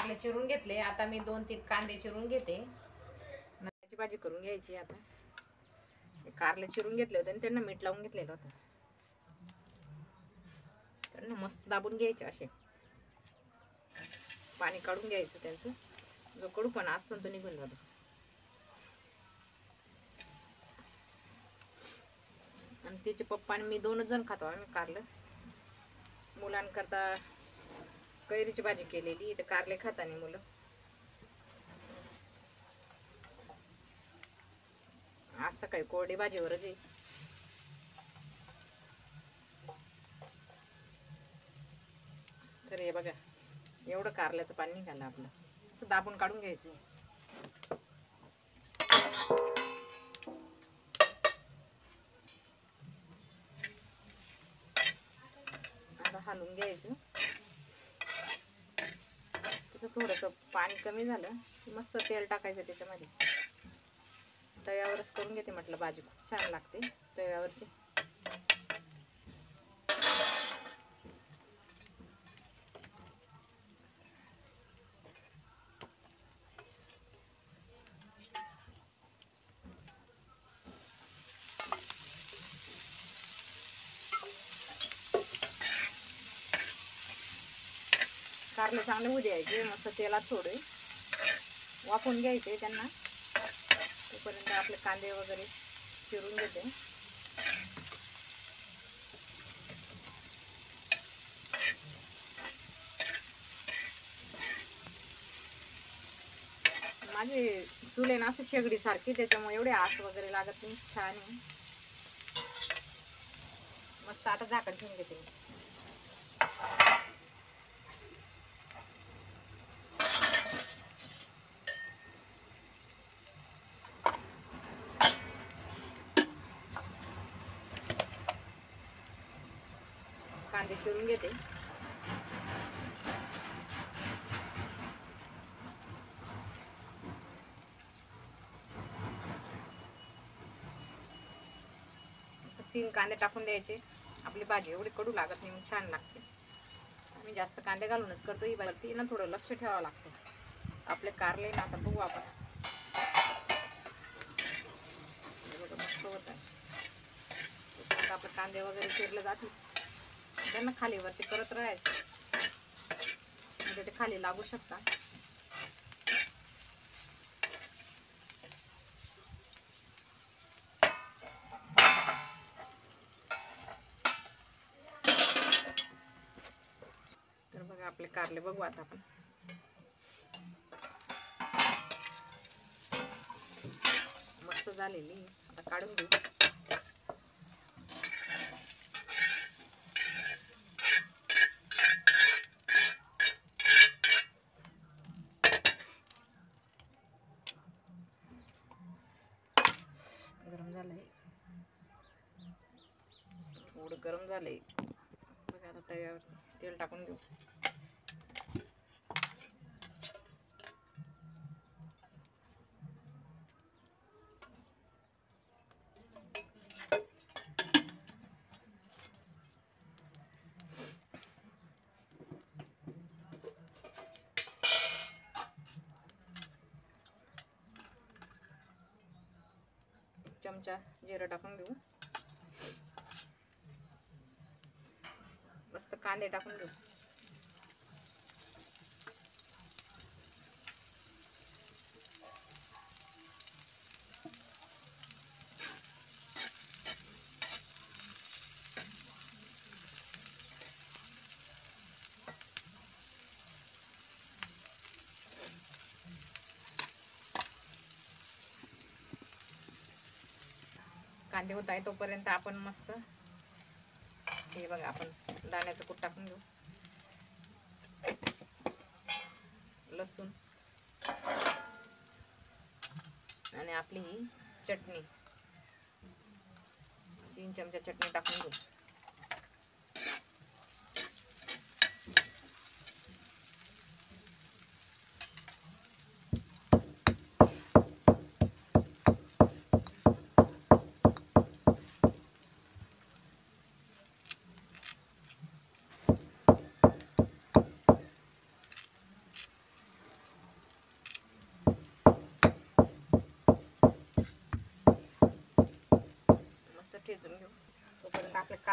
कारले चिरून घेतले. आता मी 2-3 कांदे चिरून घेते. त्याची भाजी करून घ्यायची. आता कारले चिरून घेतले होते आणि त्यांना मीठ लावून घेतलेलं होतं. त्यांना मस्त दाबून घ्यायचे असे. पाणी काढून घ्यायचं त्यांचं. जो कडूपणा असतो तो निघून जातो. आणि त्याचे पप्पा आणि मी 2 जण खातो आम्ही कारलं. मुलांकरता कैरीची भाजी केलेली. इथे कारले खाता नाही मुलं. आज सकाळी कोरडी भाजीवरच आहे. तर हे बघा एवढं कारल्याचं पाणी निघालं आपलं. असं दाबून काढून घ्यायचं. आता हलवून घ्यायचं. त्याचं थोडंसं पाणी कमी झालं की मस्त तेल टाकायचं त्याच्यामध्ये. तव्यावरच करून घेते म्हटलं भाजी खूप छान लागते तव्यावरची. कारले चांगले होऊ द्यायचे. मस्त तेलात थोडे वाफवून घ्यायचे त्यांना. तोपर्यंत आपले कांदे वगैरे चिरून घेते. माझे चुले ना असं शेगडी सारखी, त्याच्यामुळे एवढे आस वगैरे लागत नाही. छान आहे मस्त. आता झाकण ठेवून घेते मी. कांदे चिरून घेते. तीन कांदे टाकून द्यायचे. आपली भाजी एवढी कडू लागत नाही, छान लागते. आम्ही जास्त कांदे घालूनच करतो ही भाजी ना. थोडं लक्ष ठेवावं लागतं. आपले कारले ना आता बघू आपण. मस्त होत आहे. आपले कांदे वगैरे चिरले जातील. त्यांना खाली वरती करत राहायचं म्हणजे ते खाली लागू शकतात. तर बघा आपले कारले बघू आता आपण. मस्त झालेली. आता काढून घेऊ. गरम झालंय. थोडं गरम झालंय बघा. आता तव्यावर तेल टाकून घेऊ. चमचा जिरं टाकून घेऊ. मस्त कांदे टाकून घेऊ. कांदे होत आहे तोपर्यंत आपण मस्त हे बघा आपण दाण्याचं कूट टाकून घेऊ. लसूण आणि आपली ही चटणी 3 चमचे चटणी टाकून घेऊ.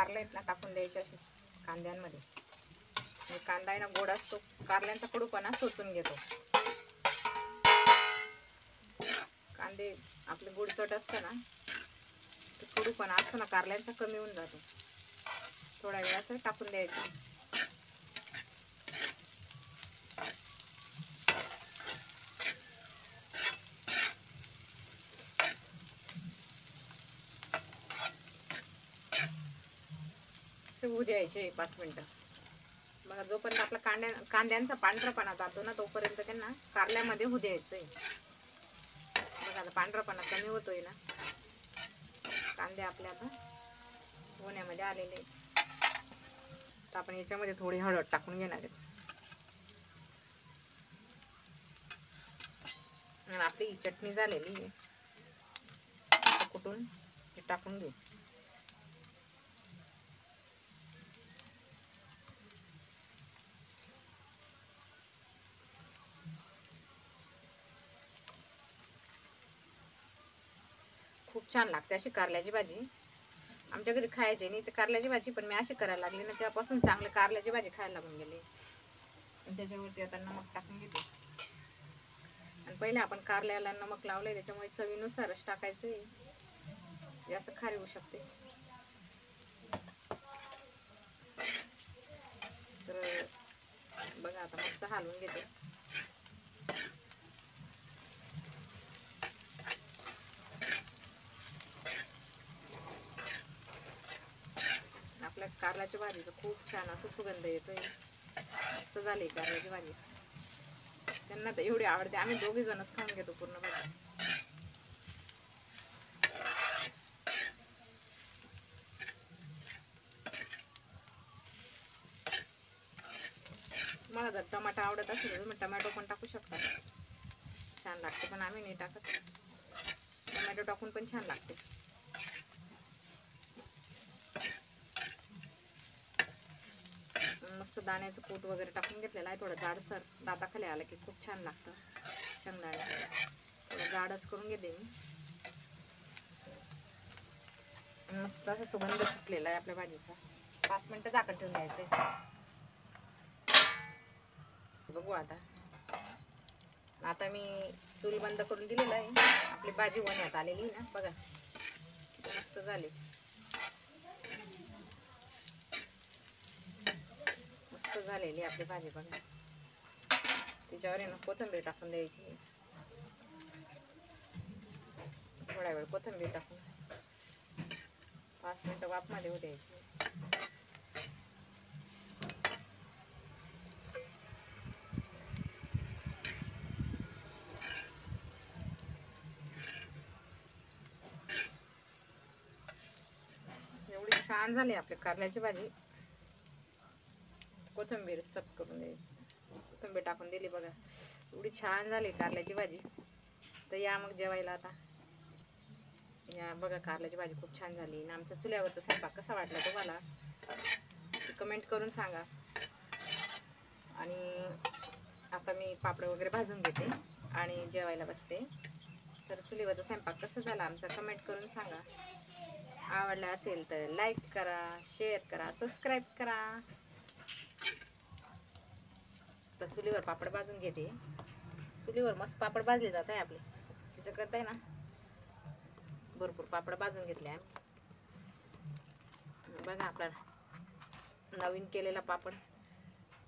कारले आहेत ना टाकून द्यायचे असे कांद्यांमध्ये. आणि कांदा आहे ना गोड असतो, कारल्यांचा कडूपणा शोषून घेतो. कांदे आपले गोडचट असतं ना, तर कडूपणा असतो ना कारल्यांचा कमी होऊन जातो. थोड्या वेळाचं टाकून द्यायचं. होऊ द्यायचे 5 मिनिटं. बघा जोपर्यंत आपला कांद्यांचा पांढरापणा जातो ना तोपर्यंत त्यांना कारल्यामध्ये होऊ द्यायचंय. बघा आता पांढरापणा कमी होतोय ना, कांदे आपले आता होण्यामध्ये आलेले आहेत. तर आपण याच्यामध्ये थोडी हळद टाकून घेणार आहेत. आणि आपली ही चटणी झालेली आहे, कुठून हे टाकून घेऊ. खूप छान लागते अशी कारल्याची भाजी. आमच्या घरी खायची नाही तर कारल्याची भाजी, पण मी अशी करायला लागली ना तेव्हापासून चांगले कारल्याची भाजी खायला लागून गेले. त्याच्यावरती आता नमक टाकून घेते. आणि पहिले आपण कारल्याला नमक लावलंय त्याच्यामुळे चवीनुसारच टाकायचंय, जास्त खारी होऊ शकते. तर बघा आता मस्त हलवून घेते. आपल्या कारल्याच्या भाजीचं खूप छान असं सुगंध येतोय. मस्त झाली कारल्याची भाजी. त्यांना तर एवढी आवडते, आम्ही दोघी जणच खाऊन घेतो पूर्ण भाजी. तुम्हाला जर टमाटा आवडत असेल तर तुम्ही टमॅटो पण टाकू शकता, छान लागते. पण आम्ही नाही टाकत, टमॅटो टाकून पण छान लागते. मस्त दाण्याचं कूट वगैरे टाकून घेतलेलं आहे, थोडं जाडसर, दाताखाली आलं की खूप छान लागतं. शेंगदाणे थोडं जाडच करून घेते मी. मस्त असं सुगंध सुटलेला आहे आपल्या भाजीचा. 5 मिनिटं झाकण ठेवून द्यायचंय. बघू आता मी चूल बंद करून दिलेला आहे. आपली भाजी होण्यात आलेली ना, बघा मस्त झाली, मस्त झालेली आपली भाजी. बघा त्याच्यावर आहे ना कोथिंबीर टाकून द्यायची. थोडा वेळ कोथिंबीर टाकून 5 मिनिटं वाफमध्ये होऊ द्यायची. एवढी छान झाली आपली कारल्याची भाजी. कोथिंबीर सब करून द्यायची, कोथिंबीर टाकून दिली. बघा एवढी छान झाली कारल्याची भाजी. तर या मग जेवायला आता. या बघा कारल्याची भाजी खूप छान झाली. आणि आमचा चुल्यावरचा स्वयंपाक कसा वाटला तुम्हाला कमेंट करून सांगा. आणि आता मी पापड वगैरे भाजून घेते आणि जेवायला बसते. तर चुलीवरचा स्वयंपाक कसा झाला आमचा कमेंट करून सांगा. आवडला असेल तर लाईक करा, शेअर करा, सबस्क्राईब करा. तर चुलीवर पापड भाजून घेते. चुलीवर मस्त पापड भाजले जात आहे आपले. त्याच्याकरता आहे ना भरपूर पापड भाजून घेतले आम्ही. बघा आपला नवीन केलेला पापड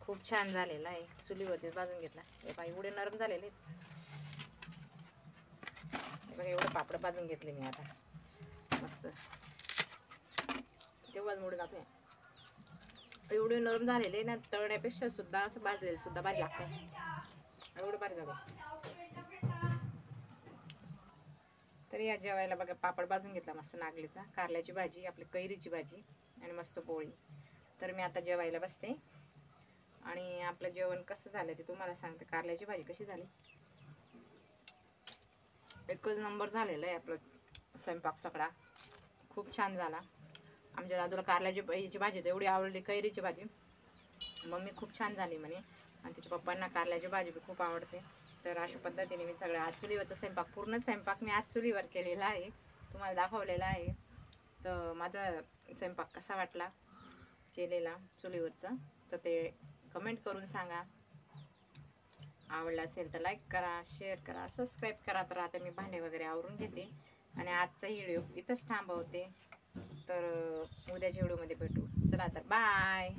खूप छान झालेला आहे. चुलीवरतीच भाजून घेतला. हे पाय एवढे नरम झालेले आहेत. बघा एवढे पापड भाजून घेतले मी आता मस्त. तेव्हाच मोड जातोय. एवढे नरम झालेले ना, तळण्यापेक्षा सुद्धा असं भाजलेले सुद्धा भारी लागतं. एवढं भारी झालं. तर या जेवायला बघा पापड भाजून घेतला मस्त नागलीचा, कारल्याची भाजी, आपली कैरीची भाजी आणि मस्त पोळी. तर मी आता जेवायला बसते आणि आपलं जेवण कसं झालं ते तुम्हाला सांगते. कारल्याची भाजी कशी झाली, एकच नंबर झालेलं आहे आपलं स्वयंपाक सगळा. खूप छान झाला. आमच्या दादूला कारल्याची भाजी तर एवढी आवडली, कैरीची भाजी मम्मी खूप छान झाली म्हणे. आणि तिच्या पप्पांना कारल्याची भाजी बी खूप आवडते. तर अशा पद्धतीने मी सगळं आज चुलीवरचा स्वयंपाक, पूर्ण स्वयंपाक मी आज चुलीवर केलेला आहे, तुम्हाला दाखवलेला आहे. तर माझा स्वयंपाक कसा वाटला केलेला चुलीवरचा, तर ते कमेंट करून सांगा. आवडला असेल तर लाईक करा, शेअर करा, सबस्क्राईब करा. तर आता मी भांडे वगैरे आवरून घेते आणि आजचा व्हिडिओ इथंच थांबवते. तर उद्याच्या व्हिडिओमध्ये भेटू. चला तर बाय.